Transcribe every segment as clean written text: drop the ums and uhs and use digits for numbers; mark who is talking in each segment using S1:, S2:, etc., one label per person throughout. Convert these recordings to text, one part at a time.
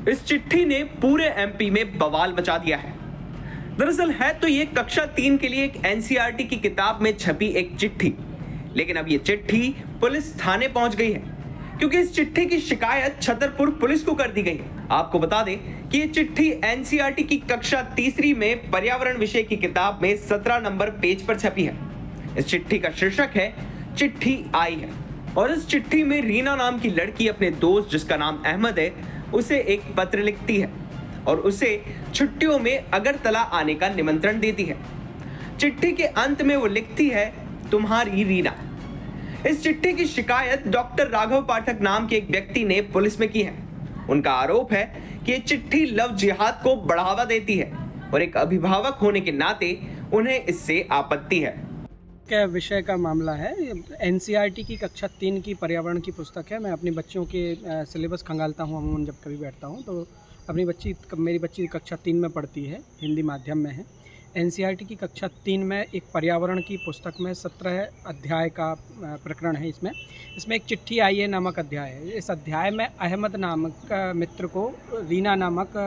S1: इस चिट्ठी ने पूरे एमपी में बवाल मचा दिया है। दरअसल है तो ये कक्षा 3 के लिए एक एनसीईआरटी की किताब में छपी एक चिट्ठी, लेकिन अब ये चिट्ठी पुलिस थाने पहुंच गई है क्योंकि इस चिट्ठी की शिकायत छतरपुर पुलिस को कर दी गई है। आपको बता दें कि ये चिट्ठी एनसीईआरटी की कक्षा 3 में पर्यावरण विषय की किताब में 17 नंबर पेज पर छपी है। इस चिट्ठी का शीर्षक है चिट्ठी आई है और इस चिट्ठी में रीना नाम की लड़की अपने दोस्त जिसका नाम अहमद है उसे एक पत्र लिखती है और उसे छुट्टियों में अगरतला आने का निमंत्रण देती है। चिट्ठी के अंत में वो लिखती है, तुम्हारी रीना। इस चिट्ठी की शिकायत डॉक्टर राघव पाठक नाम के एक व्यक्ति ने पुलिस में की है। उनका आरोप है कि ये चिट्ठी लव जिहाद को बढ़ावा देती है और एक अभिभावक होने के नाते उन्हें इससे आपत्ति है।
S2: क्या विषय का मामला है? एनसीईआरटी की कक्षा 3 की पर्यावरण की पुस्तक है। मैं अपनी बच्चियों के सिलेबस खंगालता हूँ अमूमन जब कभी बैठता हूँ तो मेरी बच्ची कक्षा 3 में पढ़ती है, हिंदी माध्यम में है। एनसीईआरटी की कक्षा 3 में एक पर्यावरण की पुस्तक में 17 अध्याय का प्रकरण है। इसमें एक चिट्ठी आई है नामक अध्याय है। इस अध्याय में अहमद नामक मित्र को रीना नामक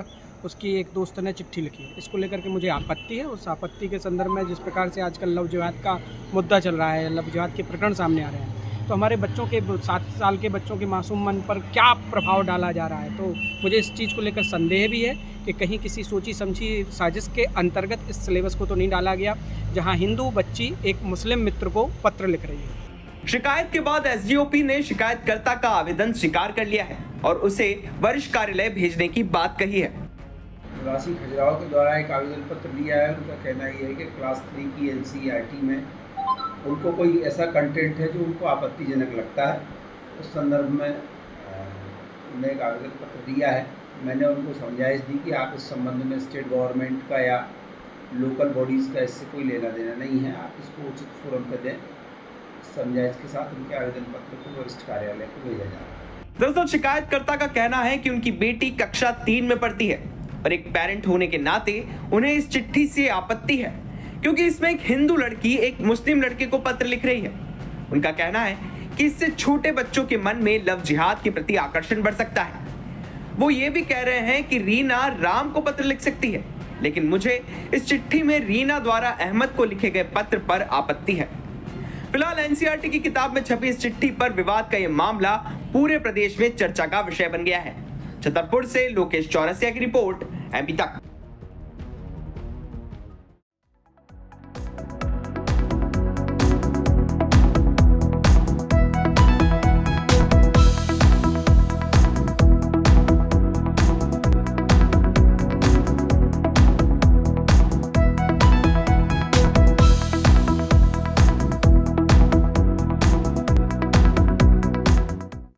S2: उसकी एक दोस्त ने चिट्ठी लिखी है। इसको लेकर के मुझे आपत्ति है। उस आपत्ति के संदर्भ में जिस प्रकार से आजकल लव जिहाद का मुद्दा चल रहा है, लव जिहाद के प्रकरण सामने आ रहे हैं, तो हमारे बच्चों के 7 साल के बच्चों के मासूम मन पर क्या प्रभाव डाला जा रहा है। तो मुझे इस चीज़ को लेकर संदेह भी है कि कहीं किसी सोची समझी साजिश के अंतर्गत इस सिलेबस को तो नहीं डाला गया, जहां हिंदू बच्ची एक मुस्लिम मित्र को पत्र लिख रही है।
S1: शिकायत के बाद एसडीओपी ने शिकायतकर्ता का आवेदन स्वीकार कर लिया है और उसे वरिष्ठ कार्यालय भेजने की बात कही है।
S3: निवासी खजुराहो के द्वारा एक आवेदन पत्र दिया है। उनका कहना ये है कि क्लास 3 की एनसीईआरटी में उनको कोई ऐसा कंटेंट है जो उनको आपत्तिजनक लगता है। उस संदर्भ में उन्होंने एक आवेदन पत्र दिया है। मैंने उनको समझाइश दी कि आप इस संबंध में स्टेट गवर्नमेंट का या लोकल बॉडीज़ का इससे कोई लेना देना नहीं है, आप इसको उचित फोरम पर दें। समझाइश के साथ उनके आवेदन पत्र को वरिष्ठ कार्यालय को भेजा जा रहा है।
S1: दरअसल शिकायतकर्ता का कहना है कि उनकी बेटी कक्षा 3 में पढ़ती है और एक पेरेंट होने के नाते उन्हें इस चिट्ठी से आपत्ति है क्योंकि इसमें एक हिंदू लड़की एक मुस्लिम लड़के को पत्र लिख रही है। उनका कहना है कि इससे छोटे बच्चों के मन में लव जिहाद के प्रति आकर्षण बढ़ सकता है। वो ये भी कह रहे हैं कि रीना राम को पत्र लिख सकती है, लेकिन मुझे इस चिट्ठी में रीना द्वारा अहमद को लिखे गए पत्र पर आपत्ति है। फिलहाल एनसीईआरटी की किताब में छपी इस चिट्ठी पर विवाद का यह मामला पूरे प्रदेश में चर्चा का विषय बन गया है। छतरपुर से लोकेश चौरसिया की रिपोर्ट, एमपी तक।